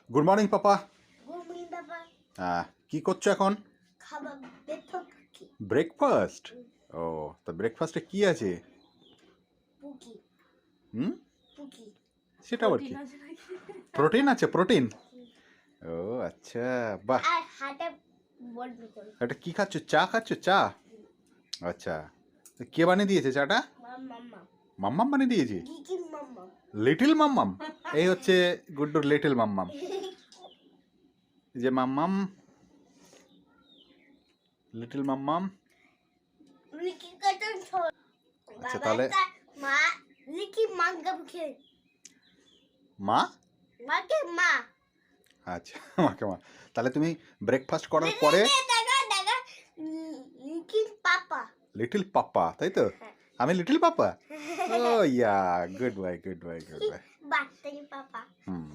Good morning পাপা। ঘুমিয়ে বাবা কি করছো এখন? খাবার বেথো পুকি ব্রেকফাস্ট। ও, তা ব্রেকফাস্টে কি আছে? পুকি হুম, পুকি সেটা আবার কি? প্রোটিন আছে, প্রোটিন। ও আচ্ছা, বাহ। আর হাতে বলবি তো এটা কি খাচ্ছ? চা খাচ্ছ? চা? আচ্ছা, তো কে বানিয়ে দিয়েছে চাটা? মাম্মা মাম্মাম বানিয়ে দিয়েছে? গিগি মাম্মা লিটিল মাম্মাম। এই হচ্ছে গুড্ডুর লিটিল মাম্মাম। এই যে মাম্মাম, লিটিল মাম্মাম। লিকি কাটন ছোট আচ্ছা, বাবা তাহলে তা মা লিকি মাঙ্গা বুকে মা? মাকে মা আচ্ছা, মাকে মা। তাহলে তুমি ব্রেকফাস্ট করার পরে দাদা দাদা লিকি পাপা লিটিল পাপ্পা, তাই তো? আমি little papa. Oh yeah, good bye, good bye, good bye. বাচ্চাই পাপা হুম।